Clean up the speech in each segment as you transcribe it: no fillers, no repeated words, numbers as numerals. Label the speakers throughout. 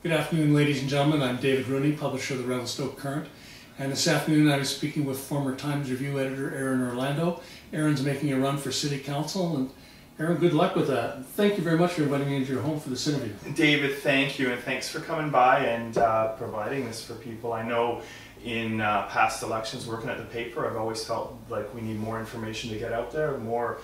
Speaker 1: Good afternoon, ladies and gentlemen. I'm David Rooney, publisher of the Revelstoke Current. And this afternoon I was speaking with former Times Review editor Aaron Orlando. Aaron's making a run for City Council, and Aaron, good luck with that. Thank you very much for inviting me into your home for this interview.
Speaker 2: David, thank you, and thanks for coming by and providing this for people. I know in past elections, working at the paper, I've always felt like we need more information to get out there, more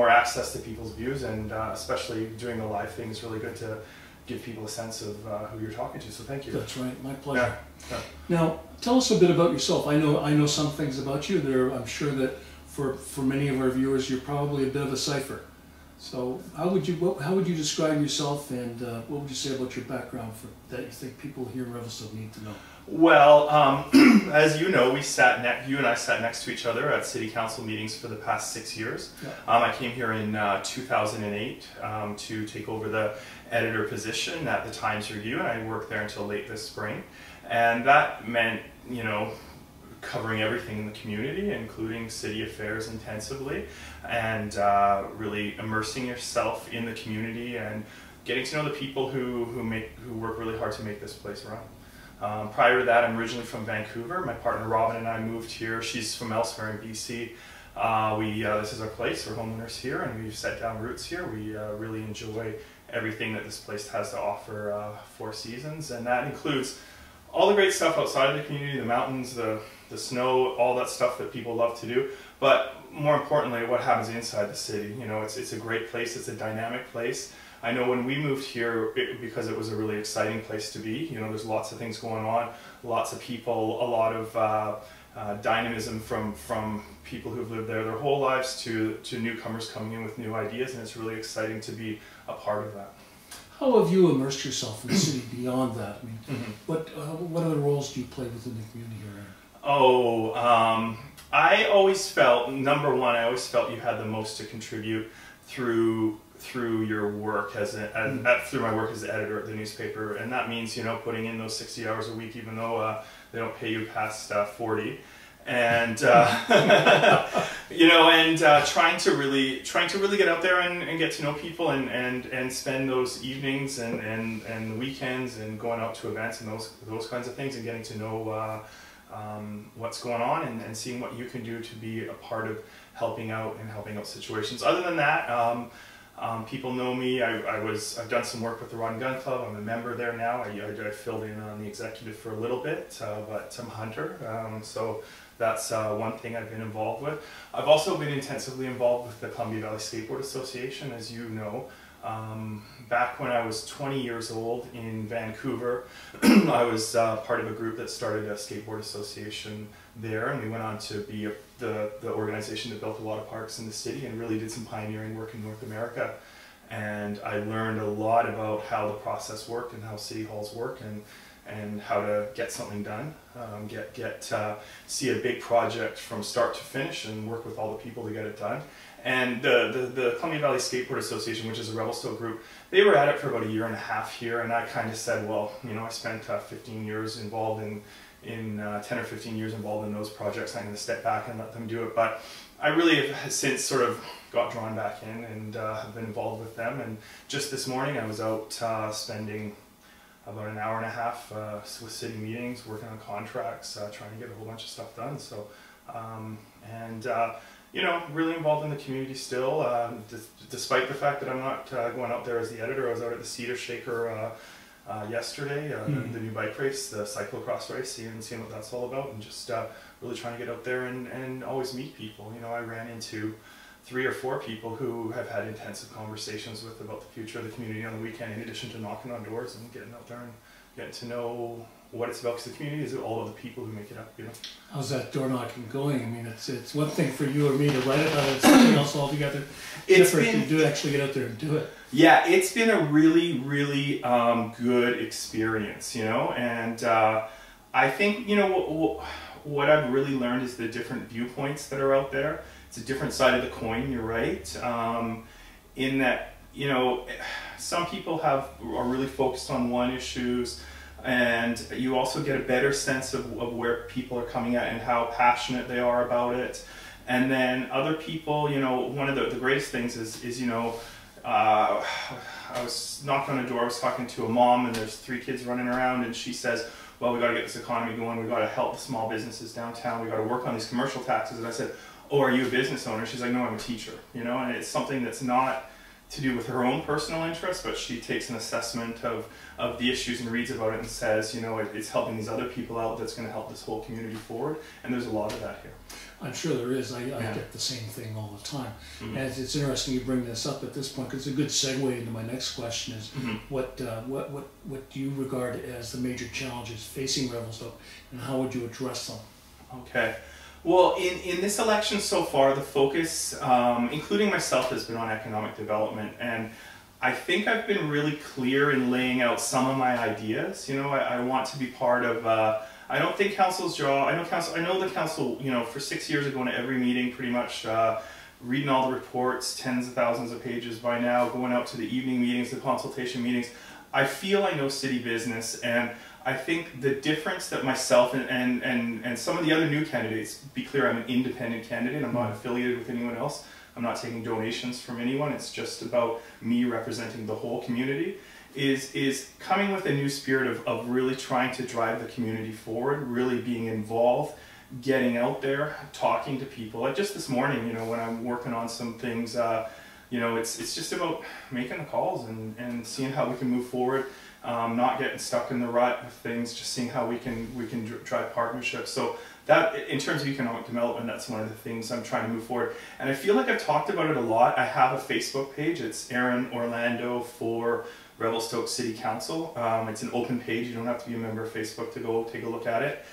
Speaker 2: access to people's views, and especially doing the live thing is really good to give people a sense of who you're talking to. So thank you.
Speaker 1: That's right, my pleasure.
Speaker 2: Yeah.
Speaker 1: Now, tell us a bit about yourself. I know some things about you. I'm sure that for many of our viewers, you're probably a bit of a cipher. So how would you describe yourself, and what would you say about your background that you think people here in Revelstoke need to know?
Speaker 2: Well, as you know, you and I sat next to each other at City Council meetings for the past 6 years. Yeah. I came here in 2008 to take over the editor position at the Times Review, and I worked there until late this spring. And that meant, you know, covering everything in the community, including city affairs intensively, and really immersing yourself in the community and getting to know the people who work really hard to make this place run. Prior to that, I'm originally from Vancouver. My partner Robin and I moved here. She's from elsewhere in BC. This is our place. We're homeowners here, and we've set down roots here. We really enjoy everything that this place has to offer 4 seasons, and that includes all the great stuff outside of the community, the mountains, the snow, all that stuff that people love to do. But more importantly, what happens inside the city. You know, it's a great place. It's a dynamic place. I know when we moved here, because it was a really exciting place to be. You know, there's lots of things going on, lots of people, a lot of dynamism from people who've lived there their whole lives to newcomers coming in with new ideas, and it's really exciting to be a part of that.
Speaker 1: How have you immersed yourself in the city beyond that? I mean, what other roles do you play within the community here?
Speaker 2: Oh, I always felt, number one, I always felt you had the most to contribute through your work through my work as the editor at the newspaper, and that means, you know, putting in those 60 hours a week, even though they don't pay you past 40, and you know, and trying to really get out there and get to know people and spend those evenings and weekends and going out to events and those kinds of things, and getting to know what's going on and seeing what you can do to be a part of helping out situations. Other than that, people know me. I've done some work with the Rod and Gun Club. I'm a member there now. I filled in on the executive for a little bit, but I'm a hunter. So that's one thing I've been involved with. I've also been intensively involved with the Columbia Valley Skateboard Association, as you know. Back when I was 20 years old in Vancouver, I was part of a group that started a skateboard association there, and we went on to be the organization that built a lot of parks in the city and really did some pioneering work in North America. And I learned a lot about how the process worked and how city halls work, and how to get something done, see a big project from start to finish and work with all the people to get it done. And the Columbia Valley Skateboard Association, which is a Revelstoke group, they were at it for about 1.5 years here, and I kind of said, well, you know, I spent 15 years involved in 10 or 15 years involved in those projects. I'm going to step back and let them do it. But I really have since sort of got drawn back in and have been involved with them. And just this morning I was out spending about 1.5 hours with city meetings, working on contracts, trying to get a whole bunch of stuff done. So, you know, really involved in the community still, despite the fact that I'm not going out there as the editor. I was out at the Cedar Shaker yesterday, the new bike race, the cyclocross race, seeing what that's all about, and just really trying to get out there and always meet people. You know, I ran into 3 or 4 people who have had intensive conversations with about the future of the community on the weekend, in addition to knocking on doors and getting out there and getting to know what it's about, because the community is all of the people who make it up, you know. How's
Speaker 1: that door knocking going? I mean, it's one thing for you or me to write about it, it's something else altogether different to actually get out there and do it.
Speaker 2: Yeah, it's been a really, really good experience, you know, and I think, you know, what I've really learned is the different viewpoints that are out there. It's a different side of the coin, you're right, in that, you know, some people are really focused on one issues, and you also get a better sense of where people are coming at and how passionate they are about it. And then other people, you know, one of the greatest things is, you know, I was knocking on a door, I was talking to a mom, and there's 3 kids running around, and she says, well, we got to get this economy going, we got to help the small businesses downtown, we got to work on these commercial taxes. And I said, oh, are you a business owner? She's like, no, I'm a teacher, you know, and it's something that's not to do with her own personal interest, but she takes an assessment of the issues and reads about it and says, you know, it's helping these other people out that's going to help this whole community forward. And there's a lot of that here.
Speaker 1: I'm sure there is. I get the same thing all the time. And it's interesting you bring this up at this point, because it's a good segue into my next question is, what do you regard as the major challenges facing Revelstoke, and how would you address them?
Speaker 2: Okay. Well, in this election so far, the focus, including myself, has been on economic development. And I think I've been really clear in laying out some of my ideas. You know, I want to be part of, I don't think council's job, I know the council, you know, for 6 years of going to every meeting pretty much, reading all the reports, tens of thousands of pages by now, going out to the evening meetings, the consultation meetings. I feel I know city business, and I think the difference that myself and some of the other new candidates, be clear, I'm an independent candidate, I'm not affiliated with anyone else, I'm not taking donations from anyone, it's just about me representing the whole community, is coming with a new spirit of really trying to drive the community forward, really being involved, getting out there, talking to people. Like just this morning, you know, when I'm working on some things, you know, it's just about making the calls and seeing how we can move forward. Not getting stuck in the rut of things, just seeing how we can drive partnerships. So that, in terms of economic development, that's one of the things I'm trying to move forward. And I feel like I've talked about it a lot. I have a Facebook page. It's Aaron Orlando for Revelstoke City Council. It's an open page. You don't have to be a member of Facebook to go take a look at it.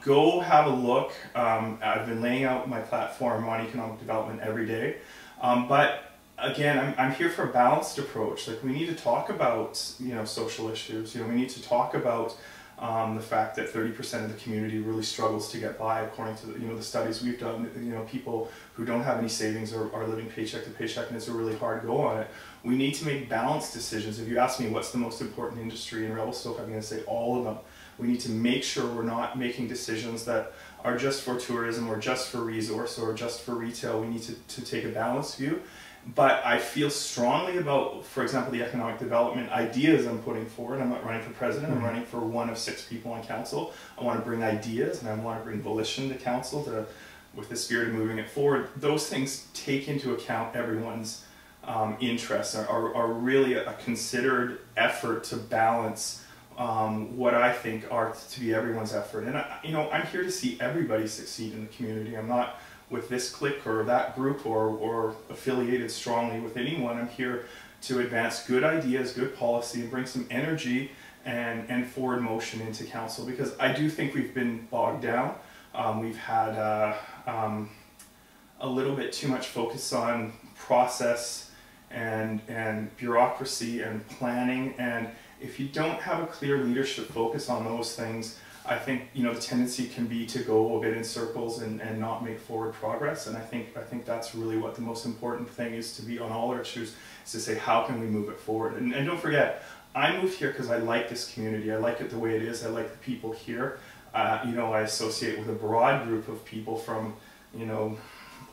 Speaker 2: Go have a look. I've been laying out my platform on economic development every day. But again, I'm here for a balanced approach. Like, we need to talk about, you know, social issues. You know, we need to talk about the fact that 30% of the community really struggles to get by, according to the, you know, the studies we've done. You know, people who don't have any savings are living paycheck to paycheck, and it's a really hard go on it. We need to make balanced decisions. If you ask me what's the most important industry in Revelstoke, I'm going to say all of them. We need to make sure we're not making decisions that are just for tourism or just for resource or just for retail. We need to take a balanced view. But I feel strongly about, for example, the economic development ideas I'm putting forward. I'm not running for president, I'm running for one of 6 people on council. I want to bring ideas and I want to bring volition to council with the spirit of moving it forward. Those things take into account everyone's interests, are really a considered effort to balance what I think are to be everyone's effort. And you know, I'm here to see everybody succeed in the community. I'm not with this clique or that group or affiliated strongly with anyone. I'm here to advance good ideas, good policy, and bring some energy and forward motion into council, because I do think we've been bogged down. We've had a little bit too much focus on process and bureaucracy and planning, and if you don't have a clear leadership focus on those things, I think, you know, the tendency can be to go a bit in circles and not make forward progress. And I think that's really what the most important thing is, to be on all our issues, is to say, how can we move it forward? And don't forget, I moved here because I like this community. I like it the way it is. I like the people here. You know, I associate with a broad group of people, from, you know,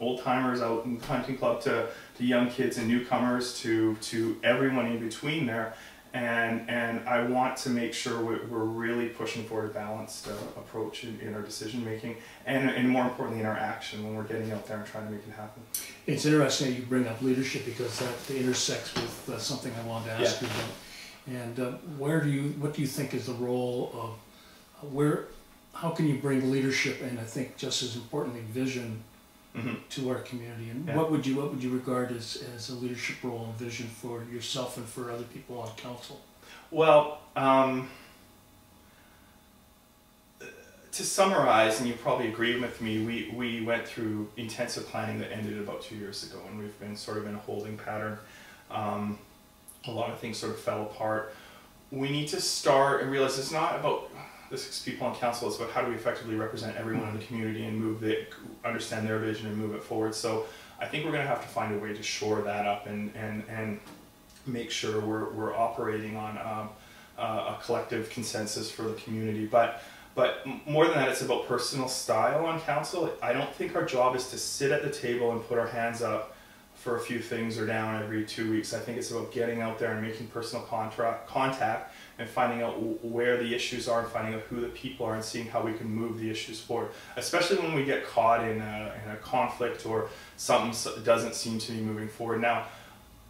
Speaker 2: old timers out in the hunting club to young kids and newcomers to everyone in between there. And I want to make sure we're really pushing for a balanced approach in our decision making, and more importantly in our action when we're getting out there and trying to make it happen.
Speaker 1: It's interesting that you bring up leadership, because that intersects with something I wanted to ask you about. And what do you think is the role of how can you bring leadership, and I think just as importantly vision, to our community, and what would you regard as a leadership role and vision for yourself and for other people on council?
Speaker 2: Well, to summarize, and you probably agree with me, we went through intensive planning that ended about 2 years ago, and we've been sort of in a holding pattern. A lot of things sort of fell apart. We need to start and realize it's not about the 6 people on council, it's about how do we effectively represent everyone in the community and understand their vision and move it forward. So I think we're going to have to find a way to shore that up and make sure we're operating on a collective consensus for the community. But more than that, it's about personal style on council. I don't think our job is to sit at the table and put our hands up for a few things or down every 2 weeks. I think it's about getting out there and making personal contact and finding out where the issues are and finding out who the people are and seeing how we can move the issues forward, especially when we get caught in a conflict or something doesn't seem to be moving forward. Now,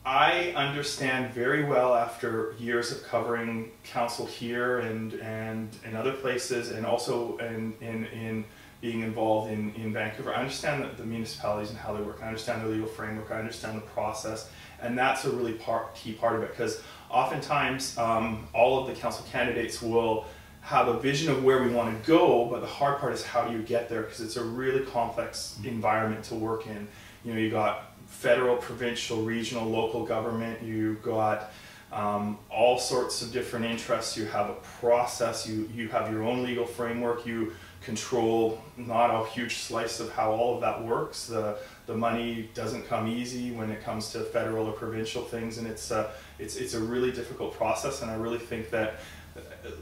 Speaker 2: I understand very well after years of covering council here and in other places, and also in being involved in Vancouver. I understand the municipalities and how they work. I understand the legal framework. I understand the process, and that's a really key part of it, because oftentimes all of the council candidates will have a vision of where we want to go, but the hard part is how do you get there, because it's a really complex environment to work in. You know, you got federal, provincial, regional, local government, you've got all sorts of different interests, you have a process, you have your own legal framework, you control not a huge slice of how all of that works. The money doesn't come easy when it comes to federal or provincial things, and it's a really difficult process, and I really think that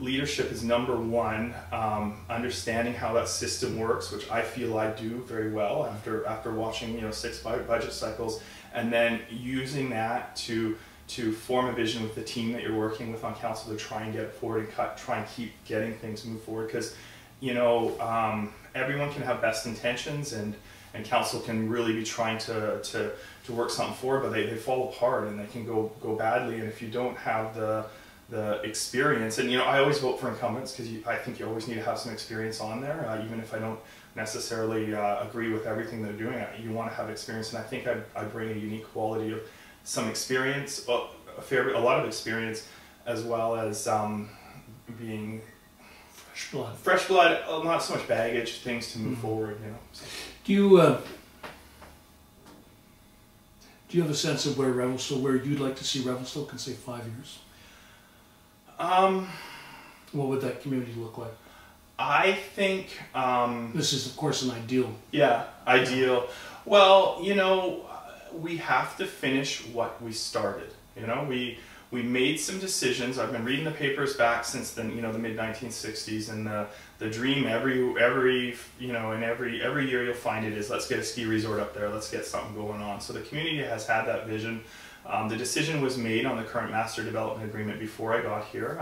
Speaker 2: leadership is number one, understanding how that system works, which I feel I do very well after watching 6 budget cycles, and then using that to form a vision with the team that you're working with on council to try and get it forward and try and keep getting things move forward, because everyone can have best intentions, and council can really be trying to work something forward, but they fall apart and they can go badly, and if you don't have the experience, and I always vote for incumbents, because I think you always need to have some experience on there, even if I don't necessarily agree with everything they're doing. You want to have experience, and I think I bring a unique quality of some experience, a lot of experience, as well as being fresh blood, not so much baggage, things to move forward. So.
Speaker 1: Do you have a sense of where you'd like to see Revelstoke in, say, 5 years? What would that community look like?
Speaker 2: I think
Speaker 1: this is, of course, an ideal.
Speaker 2: Yeah, ideal. Well, we have to finish what we started. We made some decisions. I've been reading the papers back since the mid 1960s, and the dream every year you'll find it is, let's get a ski resort up there, let's get something going on. So the community has had that vision. The decision was made on the current master development agreement before I got here,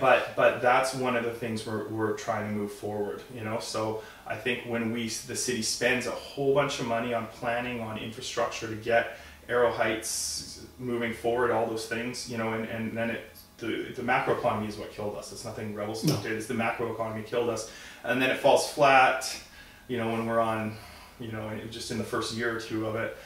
Speaker 2: but that's one of the things we're trying to move forward. So I think when the city spends a whole bunch of money on planning, on infrastructure to get Arrow Heights moving forward, all those things, and then the macroeconomy is what killed us. It's nothing Revelstoke did. It's the macroeconomy killed us, and then it falls flat. When we're on, just in the first year or two of it.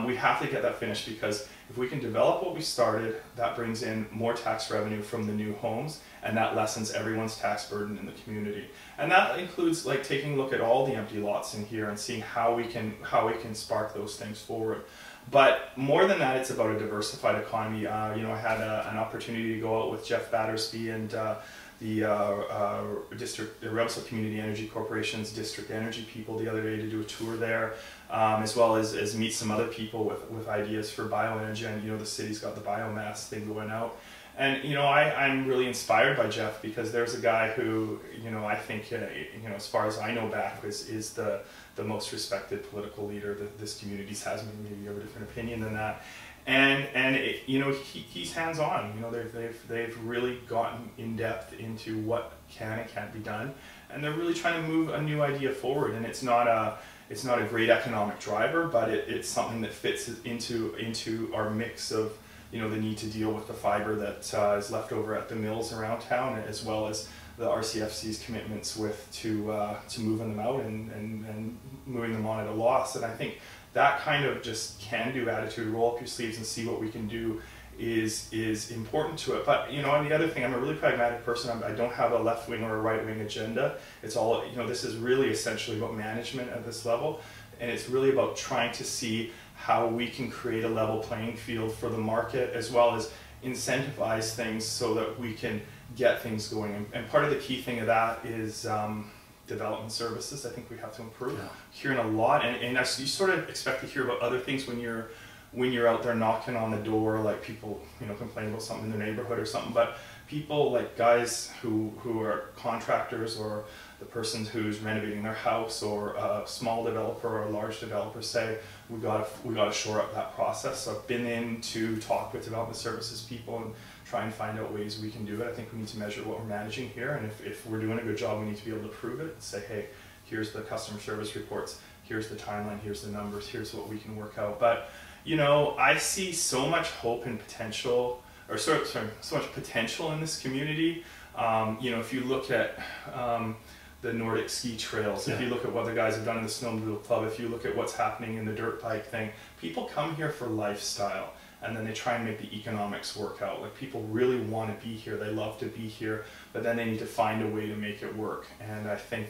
Speaker 2: We have to get that finished, because if we can develop what we started, that brings in more tax revenue from the new homes, and that lessens everyone's tax burden in the community. And that includes taking a look at all the empty lots in here and seeing how we can spark those things forward. But more than that, it's about a diversified economy. I had an opportunity to go out with Jeff Battersby and the Revelstoke Community Energy Corporation's district energy people the other day to do a tour there, as well as meet some other people with ideas for bioenergy. And the city's got the biomass thing going out. And I'm really inspired by Jeff, because there's a guy who I think as far as I know back is the most respected political leader that this community's has. Maybe you have a different opinion than that. And he's hands-on. They've really gotten in depth into what can and can't be done, and they're really trying to move a new idea forward. And it's not a great economic driver, but it's something that fits into our mix of the need to deal with the fiber that is left over at the mills around town, as well as the RCFC's commitments to moving them out and moving them on at a loss. And I think that kind of just can-do attitude, roll up your sleeves and see what we can do, is important to it. But and the other thing, I'm a really pragmatic person. I don't have a left-wing or a right-wing agenda. It's all this is really essentially about management at this level, and it's really about trying to see how we can create a level playing field for the market, as well as incentivize things so that we can get things going. And part of the key thing of that is development services. I think we have to improve. Yeah. Hearing a lot, and you sort of expect to hear about other things when you're when you're out there knocking on the door, like people, complain about something in their neighborhood or something, but people like guys who are contractors, or the person who's renovating their house, or a small developer or a large developer, say we got to shore up that process. So I've been in to talk with development services people and try and find out ways we can do it. I think we need to measure what we're managing here, and if we're doing a good job, we need to be able to prove it and say, hey, here's the customer service reports, here's the timeline, here's the numbers, here's what we can work out. But I see so much hope and potential, or so much potential in this community. If you look at the Nordic ski trails, if you look at what the guys have done in the snowmobile club, if you look at what's happening in the dirt bike thing, people come here for lifestyle, and then they try and make the economics work out. Like, people really want to be here, they love to be here, but then they need to find a way to make it work. And I think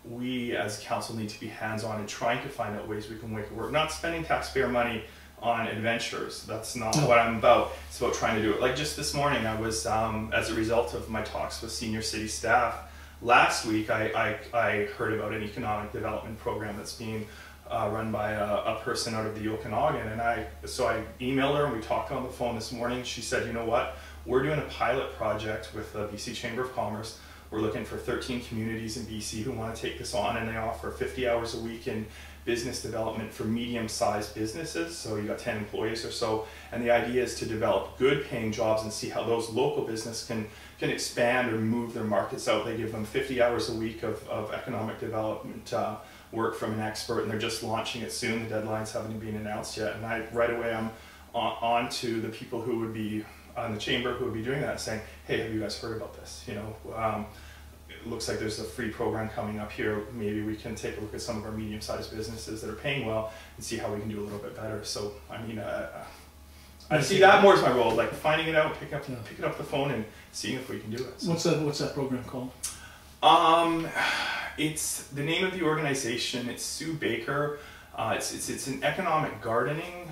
Speaker 2: we as council need to be hands-on in trying to find out ways we can make it work. Not spending taxpayer money on adventures. That's not what I'm about. It's about trying to do it. Like just this morning, I was, as a result of my talks with senior city staff, last week I heard about an economic development program that's being run by a person out of the Okanagan, and so I emailed her and we talked on the phone this morning. She said, you know what, we're doing a pilot project with the BC Chamber of Commerce. We're looking for 13 communities in BC who want to take this on, and they offer 50 hours a week in business development for medium-sized businesses, so you got 10 employees or so, and the idea is to develop good paying jobs and see how those local business can expand or move their markets out. They give them 50 hours a week of economic development work from an expert, and they're just launching it soon. The deadlines haven't been announced yet, and right away I'm on to the people who would be on the chamber who would be doing that, saying, hey, have you guys heard about this? It looks like there's a free program coming up here. Maybe we can take a look at some of our medium-sized businesses that are paying well and see how we can do a little bit better. So, I mean, I see that more as my role, like finding it out, picking up the phone and seeing if we can do it. So.
Speaker 1: What's that program called?
Speaker 2: It's the name of the organization. It's Sue Baker. It's an economic gardening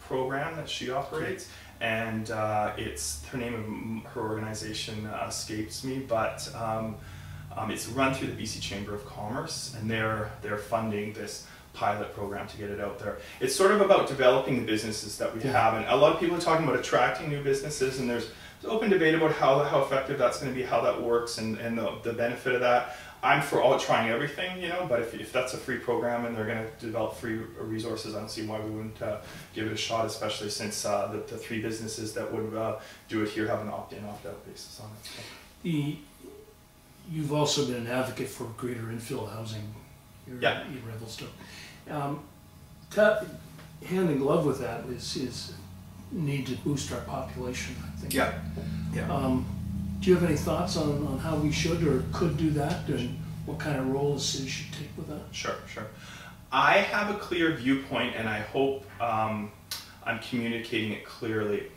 Speaker 2: program that she operates. And it's her name of her organization escapes me, but it's run through the BC Chamber of Commerce, and they're funding this pilot program to get it out there. It's sort of about developing the businesses that we have, and a lot of people are talking about attracting new businesses, and there's open debate about how effective that's going to be, how that works, and the benefit of that. I'm for trying everything, but if that's a free program and they're going to develop free resources, I don't see why we wouldn't give it a shot, especially since the 3 businesses that would do it here have an opt-in, opt-out basis on it. So.
Speaker 1: You've also been an advocate for greater infill housing here in Revelstoke. Hand in glove with that is need to boost our population, I think.
Speaker 2: Yeah.
Speaker 1: Do you have any thoughts on how we should or could do that, and what kind of role the city should take with that?
Speaker 2: Sure. I have a clear viewpoint, and I hope I'm communicating it clearly.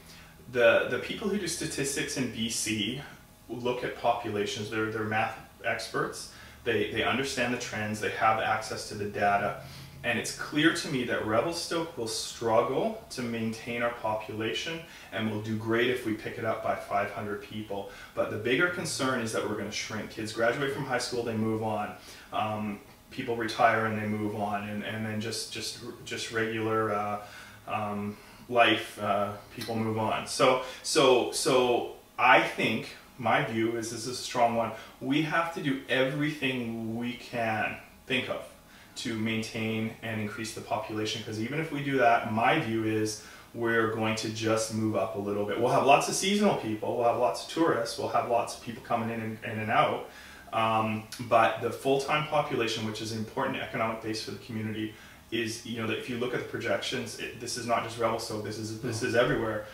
Speaker 2: The people who do statistics in BC look at populations. They're math experts. They understand the trends. They have access to the data. And it's clear to me that Revelstoke will struggle to maintain our population, and will do great if we pick it up by 500 people. But the bigger concern is that we're going to shrink. Kids graduate from high school, they move on. People retire and they move on, and then just regular life, people move on. So I think my view is, this is a strong one, we have to do everything we can think of to maintain and increase the population, because even if we do that, my view is we're going to just move up a little bit. We'll have lots of seasonal people, we'll have lots of tourists, we'll have lots of people coming in and out, but the full-time population, which is an important economic base for the community, is, that if you look at the projections, this is not just Revelstoke, this is everywhere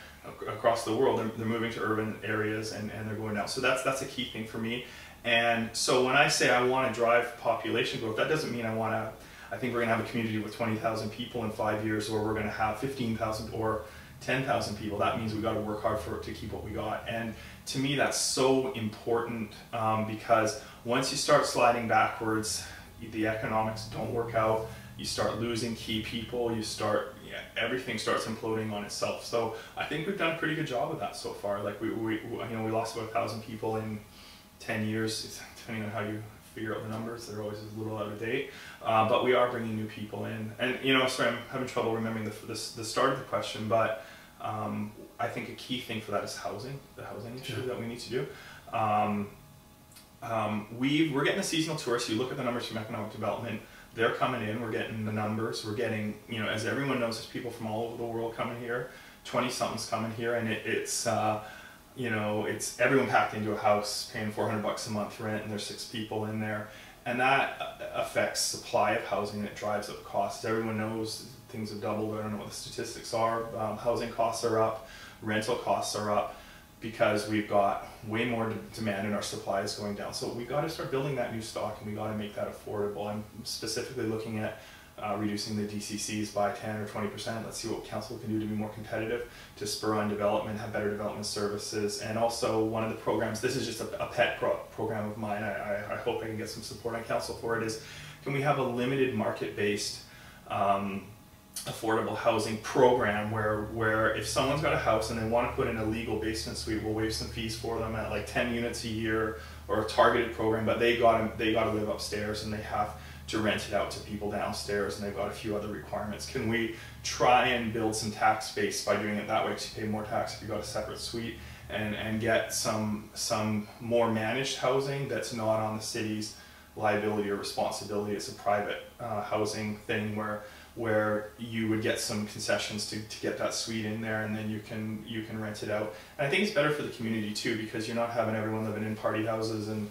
Speaker 2: across the world. They're moving to urban areas and they're going out. So that's a key thing for me. And so when I say I want to drive population growth, that doesn't mean I think we're going to have a community with 20,000 people in 5 years, or we're going to have 15,000 or 10,000 people. That means we've got to work hard to keep what we got. And to me, that's so important, because once you start sliding backwards, the economics don't work out, you start losing key people, everything starts imploding on itself. So I think we've done a pretty good job of that so far. Like we lost about 1,000 people in 10 years, depending on how you figure out the numbers. They're always a little out of date. But we are bringing new people in. And, you know, sorry, I'm having trouble remembering the start of the question, but I think a key thing for that is housing, the housing issue that we need to do. We're getting a seasonal tourist. You look at the numbers from economic development, they're coming in, we're getting the numbers, we're getting, you know, as everyone knows, there's people from all over the world coming here, 20-somethings coming here, and it's you know, it's everyone packed into a house paying $400 a month rent, and there's 6 people in there, and that affects supply of housing, and it drives up costs. Everyone knows things have doubled. I don't know what the statistics are. Housing costs are up, rental costs are up, because we've got way more demand and our supply is going down. So we got to start building that new stock, and we got to make that affordable. I'm specifically looking at reducing the DCCs by 10 or 20%. Let's see what council can do to be more competitive, to spur on development, have better development services. And also one of the programs, this is just a pet program of mine, I hope I can get some support on council for it, is can we have a limited market-based affordable housing program where if someone's got a house and they want to put in a legal basement suite, we'll waive some fees for them at like 10 units a year, or a targeted program, but they got to live upstairs and they have to rent it out to people downstairs, and they've got a few other requirements. Can we try and build some tax base by doing it that way, because you pay more tax if you got a separate suite, and get some more managed housing that's not on the city's liability or responsibility. It's a private housing thing where you would get some concessions to get that suite in there, and then you can rent it out. And I think it's better for the community too, because you're not having everyone living in party houses, and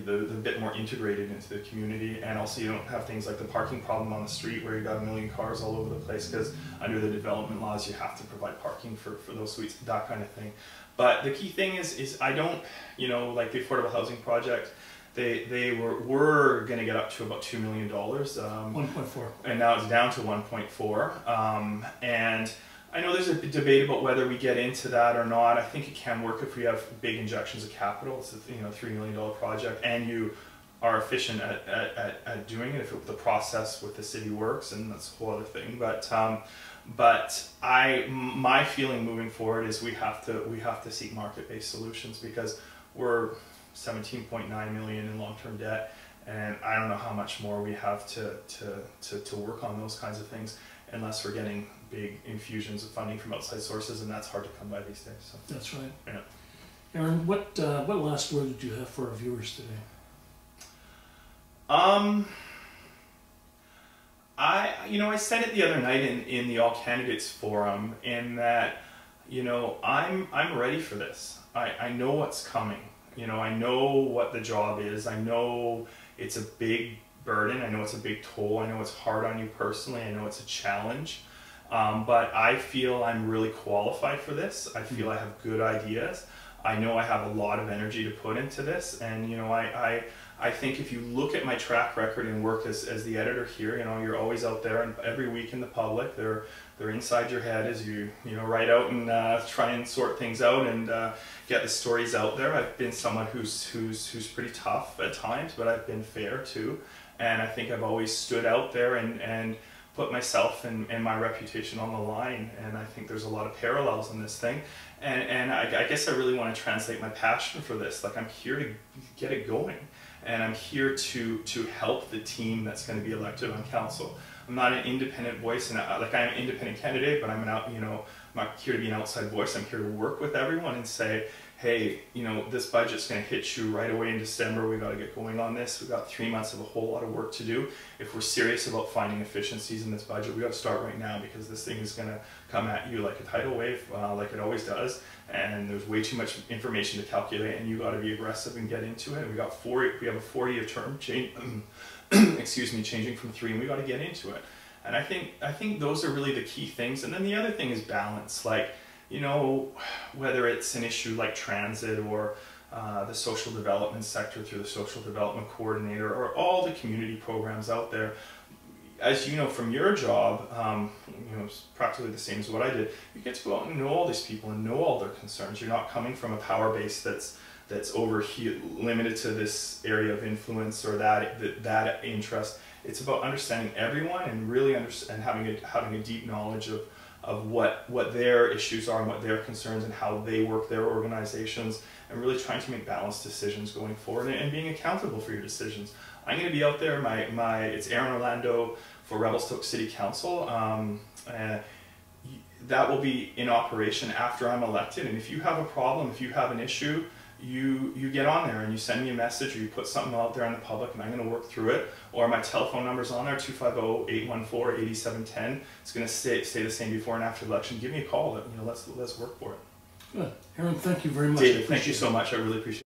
Speaker 2: the bit more integrated into the community. And also you don't have things like the parking problem on the street where you got a million cars all over the place, because under the development laws you have to provide parking for those suites, that kind of thing. But the key thing is I don't, you know, like the affordable housing project, they were going to get up to about $2 million.
Speaker 1: 1.4.
Speaker 2: And now it's down to 1.4. And I know there's a debate about whether we get into that or not. I think it can work if we have big injections of capital. It's a $3 million project, and you are efficient at doing it if the process with the city works, and that's a whole other thing. But my feeling moving forward is we have to seek market-based solutions, because we're 17.9 million in long-term debt, and I don't know how much more we have to work on those kinds of things unless we're getting big infusions of funding from outside sources, and that's hard to come by these days. So.
Speaker 1: That's right.
Speaker 2: Yeah.
Speaker 1: Aaron, what last word did you have for our viewers today?
Speaker 2: I said it the other night in the All Candidates Forum, in that, I'm ready for this. I know what's coming. I know what the job is. I know it's a big burden. I know it's a big toll. I know it's hard on you personally. I know it's a challenge. But I feel I'm really qualified for this. I feel I have good ideas. I know I have a lot of energy to put into this. And, I think if you look at my track record and work as the editor here, you're always out there, and every week in the public, they're inside your head as you write out and try and sort things out and get the stories out there. I've been someone who's pretty tough at times, but I've been fair too. And I think I've always stood out there and put myself and my reputation on the line. And I think there's a lot of parallels in this thing. And I guess I really want to translate my passion for this. Like, I'm here to get it going. And I'm here to help the team that's going to be elected on council. I'm not an independent voice, and I'm an independent candidate, but I'm not here to be an outside voice. I'm here to work with everyone and say, hey, this budget's going to hit you right away in December. We've got to get going on this. We've got 3 months of a whole lot of work to do. If we're serious about finding efficiencies in this budget, we've got to start right now, because this thing is going to come at you like a tidal wave, like it always does. And there's way too much information to calculate, and you got to be aggressive and get into it. We have a 4-year term changing from 3, and we got to get into it. And I think those are really the key things. And then the other thing is balance. Whether it's an issue like transit, or the social development sector through the social development coordinator, or all the community programs out there. As you know from your job, it's practically the same as what I did. You get to go out and know all these people and know all their concerns. You're not coming from a power base that's limited to this area of influence or that interest. It's about understanding everyone and really having a deep knowledge of what their issues are and what their concerns and how they work their organizations, and really trying to make balanced decisions going forward and being accountable for your decisions. I'm going to be out there. It's Aaron Orlando for Revelstoke City Council. That will be in operation after I'm elected, and if you have a problem, if you have an issue, you get on there and you send me a message, or you put something out there in the public, and I'm going to work through it. Or my telephone number's on there, 250-814-8710. It's going to stay the same before and after the election. Give me a call. Let's work for it.
Speaker 1: Good. Aaron, thank you very much.
Speaker 2: David, thank you so much. I really appreciate it.